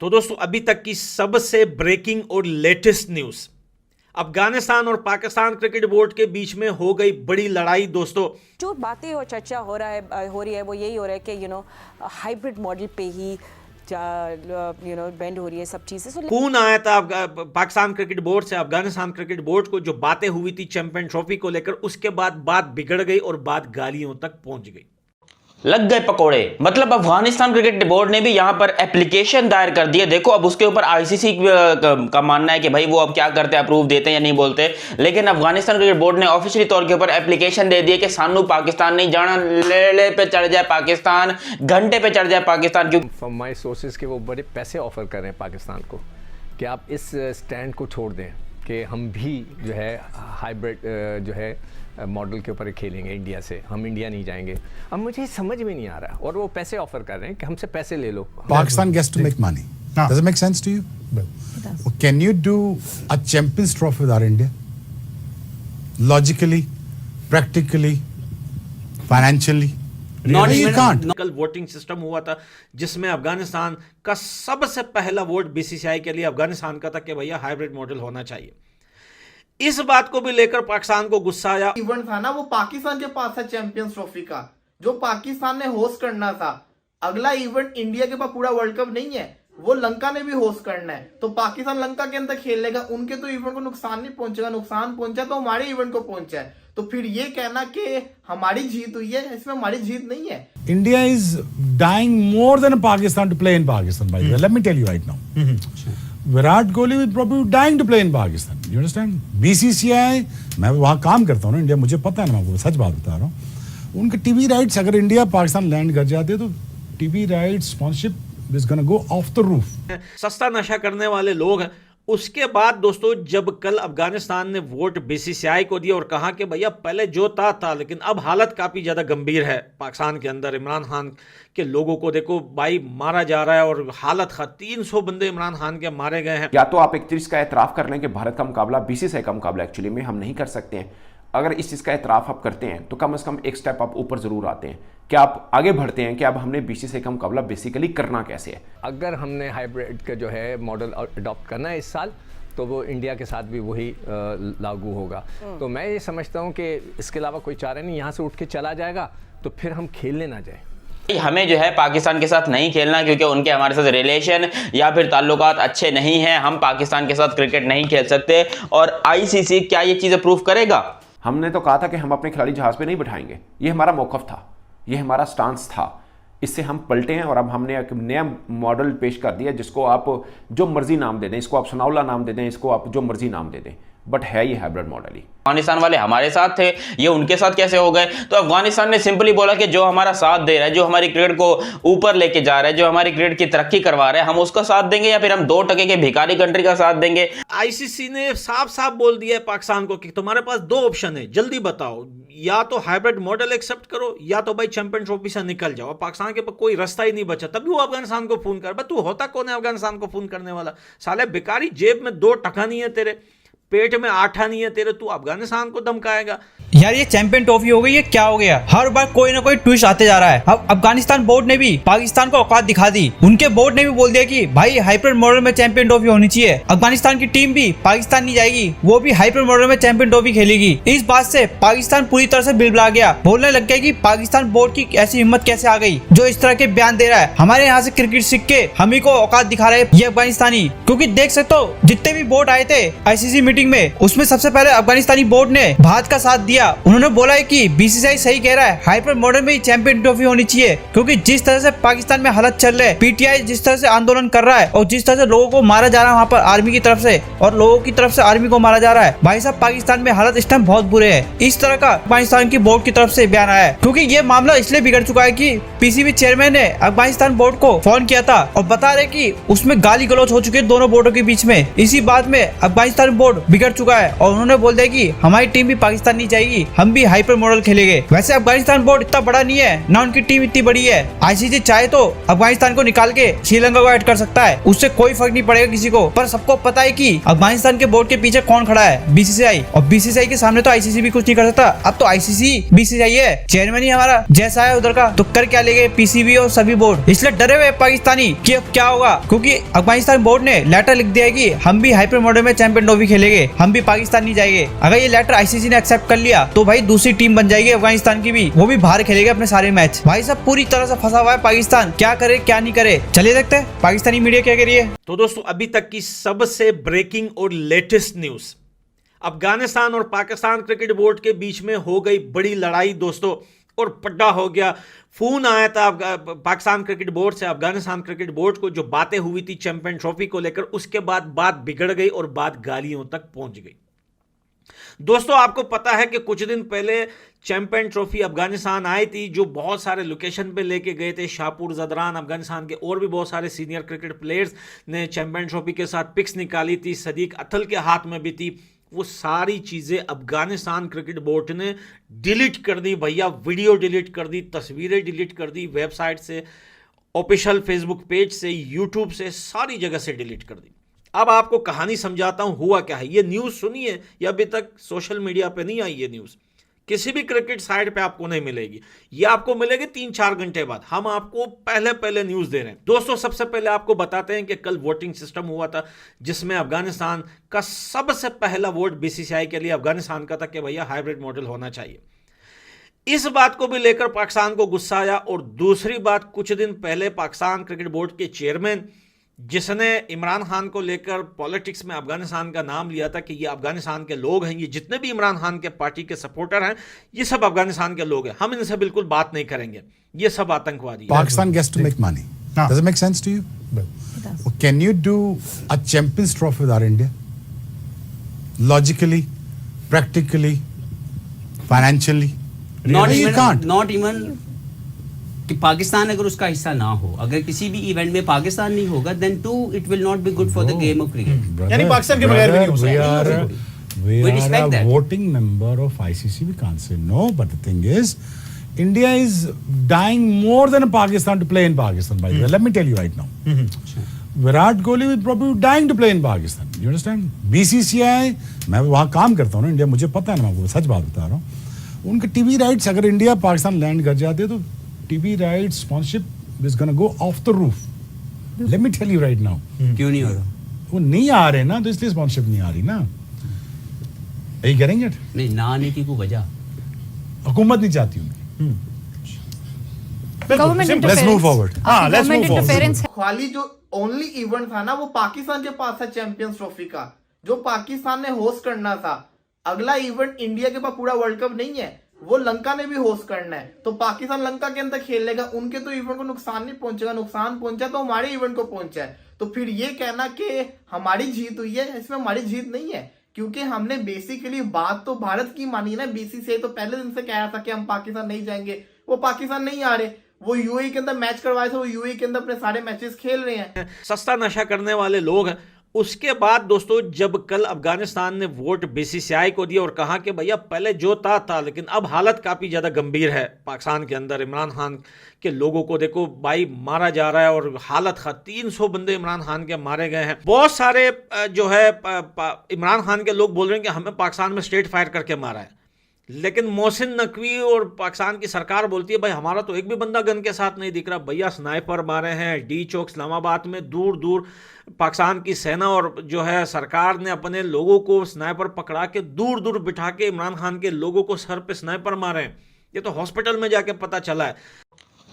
तो दोस्तों अभी तक की सबसे ब्रेकिंग और लेटेस्ट न्यूज, अफगानिस्तान और पाकिस्तान क्रिकेट बोर्ड के बीच में हो गई बड़ी लड़ाई। दोस्तों जो बातें और चर्चा हो रही है वो यही हो रहा है कि हाइब्रिड मॉडल पे ही बेंड हो रही है सब चीजें। फोन आया था पाकिस्तान क्रिकेट बोर्ड से अफगानिस्तान क्रिकेट बोर्ड को, जो बातें हुई थी चैंपियन ट्रॉफी को लेकर, उसके बाद बात बिगड़ गई और बात गालियों तक पहुंच गई। लग गए पकोड़े। मतलब अफगानिस्तान क्रिकेट बोर्ड ने भी यहां पर एप्लीकेशन दायर कर दिया। देखो अब उसके ऊपर आईसीसी का मानना है कि भाई वो अब क्या करते हैं, अप्रूव देते हैं या नहीं बोलते, लेकिन अफगानिस्तान क्रिकेट बोर्ड ने ऑफिशियली तौर के ऊपर एप्लीकेशन दे दिया कि सानू पाकिस्तान नहीं जाना, ले पे चढ़ जाए पाकिस्तान, घंटे पे चढ़ जाए पाकिस्तान। क्यों फ्रॉम माई सोर्सेज के वो बड़े पैसे ऑफर कर रहे हैं पाकिस्तान को कि आप इस स्टैंड को छोड़ दें कि हम भी जो है हाइब्रिड जो है मॉडल के ऊपर खेलेंगे इंडिया से, हम इंडिया नहीं जाएंगे। अब मुझे समझ में नहीं आ रहा, और वो पैसे ऑफर कर रहे हैं कि हमसे पैसे ले लो। Pakistan gets to make money. Does it make sense to you? Can you do a Champions Trophy without India? Logically, practically, financially? Not You even can't. कल वोटिंग सिस्टम हुआ था जिसमें अफगानिस्तान का सबसे पहला वोट बीसीसीआई के लिए अफगानिस्तान का था कि भैया हाइब्रिड मॉडल होना चाहिए। इस बात को भी लेकर पाकिस्तान को गुस्सा आया। इवेंट था ना वो पाकिस्तान के पास था चैंपियंस ट्रॉफी का, जो पाकिस्तान ने होस्ट करना था। अगला इवेंट इंडिया के पास पूरा वर्ल्ड कप नहीं है, वो लंका ने भी होस्ट करना है, तो पाकिस्तान लंका के अंदर खेलेगा। उनके तो इवेंट को नुकसान नहीं पहुंचेगा, नुकसान पहुंचा तो हमारे इवेंट को पहुंचा है। तो फिर ये कहना कि हमारी जीत हुई है, इसमें हमारी जीत नहीं है। India is dying more than Pakistan to play in Pakistan, by the way. Let me tell you right now. Virat Kohli will probably be dying to play in Pakistan. You understand? BCCI, मैं वहाँ काम करता हूँ ना India, मुझे पता है ना, मैं आपको सच बात बता रहा हूँ। उनके टीवी राइट्स अगर इंडिया पाकिस्तान लैंड कर जाते तो TV rights sponsorship is gonna go off the roof. सस्ता नशा करने वाले लोग हैं। उसके बाद दोस्तों जब कल अफगानिस्तान ने वोट बीसीसीआई को दिया और कहा कि भैया पहले जो था, लेकिन अब हालत काफ़ी ज़्यादा गंभीर है पाकिस्तान के अंदर। इमरान खान के लोगों को देखो भाई मारा जा रहा है और हालत 300 बंदे इमरान खान के मारे गए हैं। या तो आप एक चीज़ का एतराफ़ कर लें कि भारत का मुकाबला बीसीसीआई का मुकाबला एक्चुअली में हम नहीं कर सकते हैं। अगर इस चीज़ का एतराफ़ आप करते हैं तो कम से कम एक स्टेप आप ऊपर ज़रूर आते हैं कि आप आगे बढ़ते हैं कि अब हमने बीसीसीआई का मुकाबला बेसिकली करना कैसे है। अगर हमने हाइब्रिड का जो है मॉडल अडॉप्ट करना है इस साल, तो वो इंडिया के साथ भी वही लागू होगा। तो मैं ये समझता हूँ कि इसके अलावा कोई चारा नहीं, यहाँ से उठ के चला जाएगा तो फिर हम खेलने ना जाए। हमें जो है पाकिस्तान के साथ नहीं खेलना, क्योंकि उनके हमारे साथ रिलेशन या फिर ताल्लुकात अच्छे नहीं हैं। हम पाकिस्तान के साथ क्रिकेट नहीं खेल सकते। और आईसीसी क्या ये चीज़ अप्रूव करेगा? हमने तो कहा था कि हम अपने खिलाड़ी जहाज पे नहीं बिठाएंगे, ये हमारा मौक़िफ़ था, ये हमारा स्टांस था। इससे हम पलटे हैं और अब हमने एक नया मॉडल पेश कर दिया जिसको आप जो मर्जी नाम दे दें, इसको आप सनाउल्ला नाम दे दें, इसको आप जो मर्जी नाम दे दें, बट है ये हाइब्रिड मॉडल ही। अफगानिस्तान वाले हमारे साथ थे, ये उनके साथ कैसे हो गए? तो अफगानिस्तान ने सिंपली बोला कि जो हमारा साथ दे रहा है, जो हमारी क्रिकेट को ऊपर लेके जा रहा है, जो हमारी क्रिकेट की तरक्की करवा रहा है, हम उसका साथ देंगे या फिर हम 2% के भिखारी कंट्री का साथ देंगे। आईसीसी ने साफ साफ बोल दिया है पाकिस्तान को कि तुम्हारे पास 2 ऑप्शन है, जल्दी बताओ, या तो हाइब्रिड मॉडल एक्सेप्ट करो या तो भाई चैंपियन ट्रॉफी से निकल जाओ। पाकिस्तान के पास कोई रास्ता ही नहीं बचा। तभी वो अफगानिस्तान को फोन कर, तू होता कौन है अफगानिस्तान को फोन करने वाला? साले भिखारी, जेब में 2 टका नहीं है तेरे, पेट में 8 नहीं है तेरे, तू अफगानिस्तान को धमकाएगा? यार ये चैंपियन ट्रॉफी हो गई, ये क्या हो गया? हर बार कोई ना कोई ट्विस्ट आते जा रहा है। अब अफगानिस्तान बोर्ड ने भी पाकिस्तान को औकात दिखा दी। उनके बोर्ड ने भी बोल दिया कि भाई हाइब्रिड मॉडल में चैंपियन ट्रॉफी होनी चाहिए। अफगानिस्तान की टीम भी पाकिस्तान नहीं जाएगी, वो भी हाइब्रिड मॉडल में चैंपियन ट्रॉफी खेलेगी। इस बात से पाकिस्तान पूरी तरह से बिलबिला गया, बोलने लग गया कि पाकिस्तान बोर्ड की ऐसी हिम्मत कैसे आ गई जो इस तरह के बयान दे रहा है। हमारे यहाँ से क्रिकेट सीख के हम ही को औकात दिखा रहे ये अफगानिस्तानी। क्योंकि देख सकते हो जितने भी बोर्ड आए थे आईसीसी मीटिंग में, उसमें सबसे पहले अफगानिस्तानी बोर्ड ने भारत का साथ दिया। उन्होंने बोला है कि बीसीसीआई सही कह रहा है, हाइब्रिड मॉडल में ही चैंपियन ट्रॉफी होनी चाहिए। क्योंकि जिस तरह से पाकिस्तान में हालत चल रहे, पीटीआई जिस तरह से आंदोलन कर रहा है और जिस तरह से लोगों को मारा जा रहा है वहाँ पर आर्मी की तरफ से, और लोगों की तरफ से आर्मी को मारा जा रहा है, भाई साहब पाकिस्तान में हालत इस टाइम बहुत बुरे है। इस तरह का पाकिस्तान की बोर्ड की तरफ से बयान आया है। क्योंकि ये मामला इसलिए बिगड़ चुका है कि पीसीबी चेयरमैन ने अफगानिस्तान बोर्ड को फोन किया था और बता रहे कि उसमें गाली गलौज हो चुकी है दोनों बोर्डों के बीच में। इसी बात में अफगानिस्तान बोर्ड बिगड़ चुका है और उन्होंने बोल दिया कि हमारी टीम भी पाकिस्तान नहीं जाएगी, हम भी हाइपर मॉडल खेलेंगे। वैसे अफगानिस्तान बोर्ड इतना बड़ा नहीं है, ना उनकी टीम इतनी बड़ी है। आईसीसी चाहे तो अफगानिस्तान को निकाल के श्रीलंका को ऐड कर सकता है, उससे कोई फर्क नहीं पड़ेगा किसी को। पर सबको पता है कि अफगानिस्तान के बोर्ड के पीछे कौन खड़ा है, बीसीसीआई, और बीसीसीआई के सामने तो आईसीसी भी कुछ नहीं कर सकता। अब तो आईसीसी बीसीसीआई है, चेयरमैन ही हमारा जैसा है उधर का, तो कर क्या लेंगे पीसीबी और सभी बोर्ड। इसलिए डरे हुए पाकिस्तानी कि अब क्या होगा, क्योंकि अफगानिस्तान बोर्ड ने लेटर लिख दिया है कि हम भी हाइपर मॉडल में चैंपियन ट्रॉफी खेलेंगे, हम भी पाकिस्तान नहीं जाएंगे। अगर ये लेटर आईसीसी ने एक्सेप्ट कर लिया तो भाई दूसरी टीम बन जाएगी अफगानिस्तान की भी, वो भी बाहर खेलेगा अपने सारे मैच। भाई सब पूरी तरह से फंसा हुआ है पाकिस्तान, क्या करे क्या नहीं करे। चलिए देखते हैं पाकिस्तानी मीडिया क्या कह रही है। तो दोस्तों अभी तक की सबसे ब्रेकिंग और लेटेस्ट न्यूज, अफगानिस्तान और पाकिस्तान क्रिकेट बोर्ड के बीच में हो गई बड़ी लड़ाई दोस्तों, और पड्डा हो गया। फोन आया था पाकिस्तान क्रिकेट बोर्ड से अफगानिस्तान क्रिकेट बोर्ड को, जो बातें हुई थी चैंपियन ट्रॉफी को लेकर, उसके बाद बात बिगड़ गई और बात गालियों तक पहुंच गई। दोस्तों आपको पता है कि कुछ दिन पहले चैंपियन ट्रॉफी अफगानिस्तान आई थी, जो बहुत सारे लोकेशन पे लेके गए थे। शाहपुर ज़दरान, अफगानिस्तान के और भी बहुत सारे सीनियर क्रिकेट प्लेयर्स ने चैंपियन ट्रॉफी के साथ पिक्स निकाली थी, सदीक अथल के हाथ में भी थी। वो सारी चीज़ें अफगानिस्तान क्रिकेट बोर्ड ने डिलीट कर दी भैया, वीडियो डिलीट कर दी, तस्वीरें डिलीट कर दी, वेबसाइट से, ऑफिशियल फेसबुक पेज से, यूट्यूब से, सारी जगह से डिलीट कर दी। अब आपको कहानी समझाता हूं हुआ क्या है। ये न्यूज़ सुनिए, ये अभी तक सोशल मीडिया पे नहीं आई ये न्यूज़, किसी भी क्रिकेट साइट पे आपको नहीं मिलेगी, ये आपको मिलेगी 3-4 घंटे बाद। हम आपको पहले न्यूज़ दे रहे हैं। दोस्तों सबसे पहले आपको बताते हैं कि कल वोटिंग सिस्टम हुआ था, जिसमें अफगानिस्तान का सबसे पहला वोट बीसीसीआई के लिए अफगानिस्तान का था कि भैया हाइब्रिड मॉडल होना चाहिए। इस बात को भी लेकर पाकिस्तान को गुस्सा आया। और दूसरी बात, कुछ दिन पहले पाकिस्तान क्रिकेट बोर्ड के चेयरमैन, जिसने इमरान खान को लेकर पॉलिटिक्स में अफगानिस्तान का नाम लिया था कि ये अफगानिस्तान के लोग हैं, ये जितने भी इमरान खान के पार्टी के सपोर्टर हैं, ये सब अफगानिस्तान के लोग हैं, हम इनसे बिल्कुल बात नहीं करेंगे, ये सब आतंकवादी हैं। Pakistan gets to make money. Does it make sense to you? Can you do a Champions Trophy without India? Logically, practically, financially? You can't. Not even कि पाकिस्तान अगर उसका हिस्सा ना हो, अगर किसी भी इवेंट में पाकिस्तान नहीं होगा, then too it will not be good for the game of cricket. यानी पाकिस्तान के बगैर भी नहीं हो सकता। We We are respect a that. voting member of ICC. We can't say no. But the thing is, India is dying more than Pakistan to play in Pakistan. By the way, let me tell you right now. Virat Kohli will probably be dying to play in Pakistan. You understand? BCCI, मैं वहाँ काम करता हूँ ना India, मुझे पता है ना, मैं आपको सच बात बता रहा हूँ। उनके टीवी राइट्स अगर इंडिया पाकिस्तान लैंड कर जाते तो TV right sponsorship is gonna go off the roof. Let me tell you right now. क्यों नहीं हो रहा? वो नहीं आ रहे ना, तो इसलिए स्पॉन्सरशिप नहीं आ रही ना। Are you getting it? नहीं, ना आने की कोई वजह हुकूमत नहीं चाहती उनकी। Government Let's interference. move forward. Government interference है। खाली जो ओनली इवेंट था ना, वो पाकिस्तान के पास था चैंपियंस ट्रॉफी का, जो पाकिस्तान ने होस्ट करना था। अगला इवेंट इंडिया के पास पूरा वर्ल्ड कप नहीं है, वो लंका ने भी होस्ट करना है। तो पाकिस्तान लंका के अंदर खेल लेगा, उनके तो इवेंट को नुकसान नहीं पहुंचेगा, नुकसान पहुंचा तो हमारे इवेंट को पहुंचा है। तो फिर ये कहना कि हमारी जीत हुई है, इसमें हमारी जीत नहीं है, क्योंकि हमने बेसिकली बात तो भारत की मानी ना। बीसीसीआई तो पहले दिन से कह रहा था कि हम पाकिस्तान नहीं जाएंगे, वो पाकिस्तान नहीं आ रहे, वो यूएई के अंदर मैच करवाए थे, वो यूएई के अंदर अपने सारे मैचेस खेल रहे हैं। सस्ता नशा करने वाले लोग हैं। उसके बाद दोस्तों जब कल अफगानिस्तान ने वोट बीसीसीआई को दिया और कहा कि भैया पहले जो था, लेकिन अब हालत काफ़ी ज़्यादा गंभीर है पाकिस्तान के अंदर। इमरान खान के लोगों को देखो भाई मारा जा रहा है और हालत 300 बंदे इमरान खान के मारे गए हैं। बहुत सारे जो है इमरान खान के लोग बोल रहे हैं कि हमें पाकिस्तान में स्ट्रेट फायर करके मारा है, लेकिन मोहसिन नकवी और पाकिस्तान की सरकार बोलती है भाई हमारा तो एक भी बंदा गन के साथ नहीं दिख रहा। भैया स्नाइपर मारे हैं डी चौक इस्लामाबाद में, दूर दूर पाकिस्तान की सेना और जो है सरकार ने अपने लोगों को स्नाइपर पकड़ा के दूर दूर बिठा के इमरान खान के लोगों को सर पे स्नाइपर मारे हैं। ये तो हॉस्पिटल में जाके पता चला है।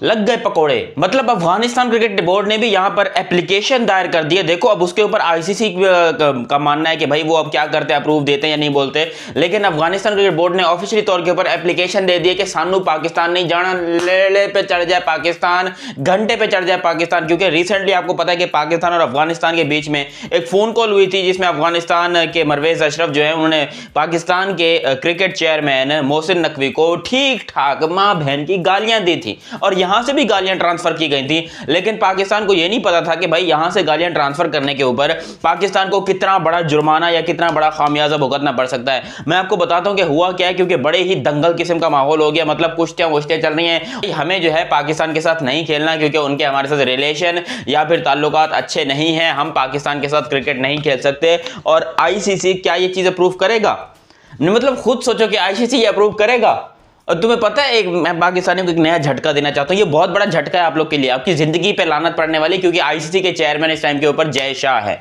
लग गए पकोड़े। मतलब अफगानिस्तान क्रिकेट बोर्ड ने भी यहां पर एप्लीकेशन दायर कर दी है। देखो अब उसके ऊपर आईसीसी का मानना है कि भाई वो अब क्या करते हैं, अप्रूव देते हैं या नहीं बोलते, लेकिन अफगानिस्तान क्रिकेट बोर्ड ने ऑफिशियली तौर के ऊपर एप्लीकेशन दे दी है कि सानू पाकिस्तान नहीं जाना। लेले पे चढ़ जाए पाकिस्तान, घंटे पे चढ़ जाए पाकिस्तान, क्योंकि रिसेंटली आपको पता है कि पाकिस्तान और अफगानिस्तान के बीच में एक फोन कॉल हुई थी, जिसमें अफगानिस्तान के परवेज अशरफ जो है उन्होंने पाकिस्तान के क्रिकेट चेयरमैन मोहसिन नकवी को ठीक ठाक माँ बहन की गालियां दी थी। और यहां से भी गालियां ट्रांसफर की गई थी, लेकिन पाकिस्तान को यह नहीं पता था कि भाई यहां से गालियां ट्रांसफर करने के ऊपर पाकिस्तान को कितना बड़ा जुर्माना या कितना बड़ा खामियाजा भुगतना पड़ सकता है। मैं आपको बताता हूं कि हुआ क्या है, क्योंकि बड़े ही दंगल किस्म का माहौल हो गया, मतलब कुश्तियां वुश्तियां चल रही हैं। हमें जो है पाकिस्तान के साथ नहीं खेलना, क्योंकि उनके हमारे साथ रिलेशन या फिर ताल्लुकात अच्छे नहीं हैं, हम पाकिस्तान के साथ क्रिकेट नहीं खेल सकते। और आईसीसी क्या ये चीज अप्रूव करेगा? मतलब खुद सोचो कि आईसीसी ये अप्रूव करेगा। और तुम्हें पता है, मैं पाकिस्तानियों को एक नया झटका देना चाहता हूं, ये बहुत बड़ा झटका है आप लोग के लिए, आपकी जिंदगी पे लानत पड़ने वाली, क्योंकि आईसीसी के चेयरमैन इस टाइम के ऊपर जय शाह है।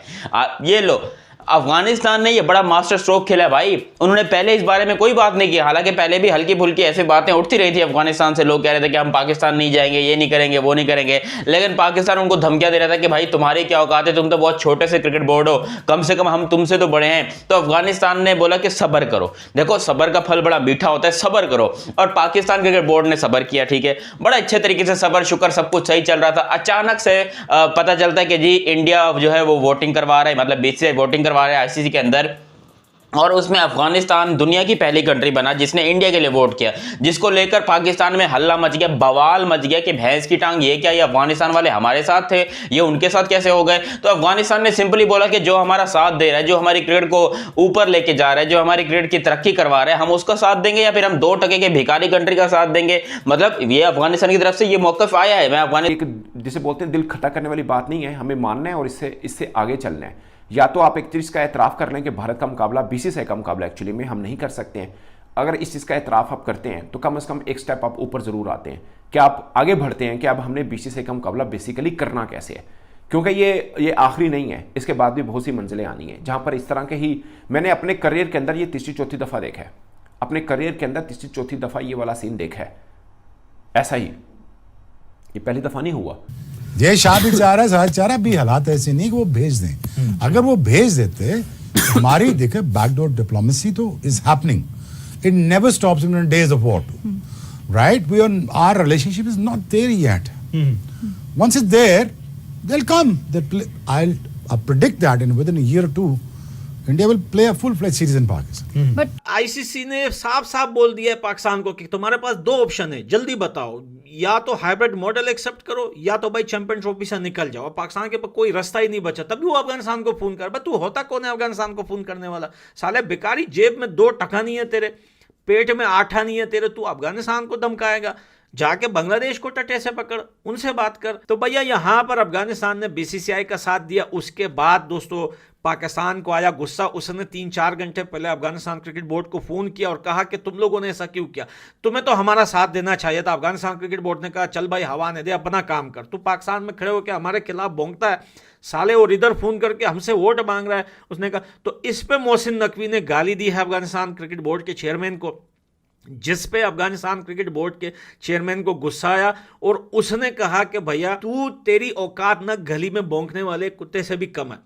ये लो, अफगानिस्तान ने ये बड़ा मास्टर स्ट्रोक खेला भाई। उन्होंने पहले इस बारे में कोई बात नहीं की, हालांकि पहले भी हल्की फुल्की ऐसी बातें उठती रही थी अफगानिस्तान से। लोग कह रहे थे कि हम पाकिस्तान नहीं जाएंगे, ये नहीं करेंगे, वो नहीं करेंगे, लेकिन पाकिस्तान उनको धमकियां दे रहा था कि भाई तुम्हारी क्या औकात है, तुम तो बहुत छोटे से क्रिकेट बोर्ड हो, कम से कम हम तुमसे तो बड़े हैं। तो अफगानिस्तान ने बोला कि सब्र करो, देखो सब्र का फल बड़ा मीठा होता है, सब्र करो। और पाकिस्तान क्रिकेट बोर्ड ने सब्र किया, ठीक है, बड़ा अच्छे तरीके से सब्र शुक्र सब कुछ सही चल रहा था। अचानक से पता चलता है कि जी इंडिया जो है वो वोटिंग करवा रहा है, मतलब बीसीसीआई वोटिंग करवा रहा है आईसीसी के अंदर, और उसमें अफगानिस्तान दुनिया की पहली कंट्री बना जिसने इंडिया के लिए वोट किया, जिसको लेकर पाकिस्तान में हल्ला मच गया, बवाल मच गया कि भैंस की टांग, ये क्या, ये अफगानिस्तान वाले हमारे साथ थे, ये उनके साथ कैसे हो गए। तो अफगानिस्तान ने सिंपली बोला कि जो हमारा साथ दे रहा है, जो हमारी क्रिकेट को ऊपर लेके जा रहा है, जो हमारी क्रिकेट की तरक्की करवा रहा है, हम उसका साथ देंगे या फिर हम 2% के भिखारी कंट्री का साथ देंगे। मतलब ये अफगानिस्तान की तरफ से ये मौकफ आया है। मैं अफगानिस्तान, जिसे बोलते हैं दिल खट्टा करने वाली बात नहीं है, हमें मानना है और इससे आगे चलना है। या तो आप एक चीज़ का एतराफ़ कर लें कि भारत का मुकाबला बीसीसीआई का मुकाबला एक्चुअली में हम नहीं कर सकते हैं। अगर इस चीज़ का एतराफ़ आप करते हैं तो कम से कम एक स्टेप आप ऊपर ज़रूर आते हैं कि आप आगे बढ़ते हैं कि अब हमने बीसीसीआई का मुकाबला बेसिकली करना कैसे है, क्योंकि ये आखिरी नहीं है, इसके बाद भी बहुत सी मंजिलें आनी है। जहाँ पर इस तरह के ही मैंने अपने करियर के अंदर ये तीसरी चौथी दफ़ा देखा है, अपने करियर के अंदर तीसरी चौथी दफ़ा ये वाला सीन देखा है। ऐसा ही ये पहली दफ़ा नहीं हुआ। जय शाह भी चाह रहा है, साहब चाह रहा है, भी हालात ऐसे नहीं कि वो भेज दें। अगर वो भेज देते, हमारी देखे बैकडोर डिप्लोमेसी तो is happening, it never stops in days of war, right? We our relationship is not there yet. Once it's there they will come, I predict that in in a year or two India will play a full fledged series in Pakistan. But ICC ने साफ साफ बोल दिया है पाकिस्तान को कि तुम्हारे पास दो ऑप्शन है, जल्दी बताओ, या तो हाइब्रिड मॉडल एक्सेप्ट करो या तो भाई चैंपियन ट्रॉफी से निकल जाओ। पाकिस्तान के पास कोई रास्ता ही नहीं बचा। तभी वो अफगानिस्तान को फोन कर, तू होता कौन है अफगानिस्तान को फोन करने वाला? साले बेकारी, जेब में 2 टका नहीं है तेरे, पेट में 8 नहीं है तेरे, तू अफगानिस्तान को धमकाएगा? जाके बांग्लादेश को टटे से पकड़, उनसे बात कर। तो भैया यहां पर अफगानिस्तान ने बीसीसीआई का साथ दिया। उसके बाद दोस्तों पाकिस्तान को आया गुस्सा। उसने 3-4 घंटे पहले अफगानिस्तान क्रिकेट बोर्ड को फोन किया और कहा कि तुम लोगों ने ऐसा क्यों किया, तुम्हें तो हमारा साथ देना चाहिए था। अफगानिस्तान क्रिकेट बोर्ड ने कहा चल भाई हवा ने दे, अपना काम कर, तू पाकिस्तान में खड़े होकर हमारे खिलाफ भौंकता है साले, और इधर फोन करके हमसे वोट मांग रहा है। उसने कहा, तो इस पे मोहसिन नकवी ने गाली दी है अफगानिस्तान क्रिकेट बोर्ड के चेयरमैन को, जिस पे अफगानिस्तान क्रिकेट बोर्ड के चेयरमैन को गुस्सा आया और उसने कहा कि भैया तेरी औकात न गली में भौंकने वाले कुत्ते से भी कम है।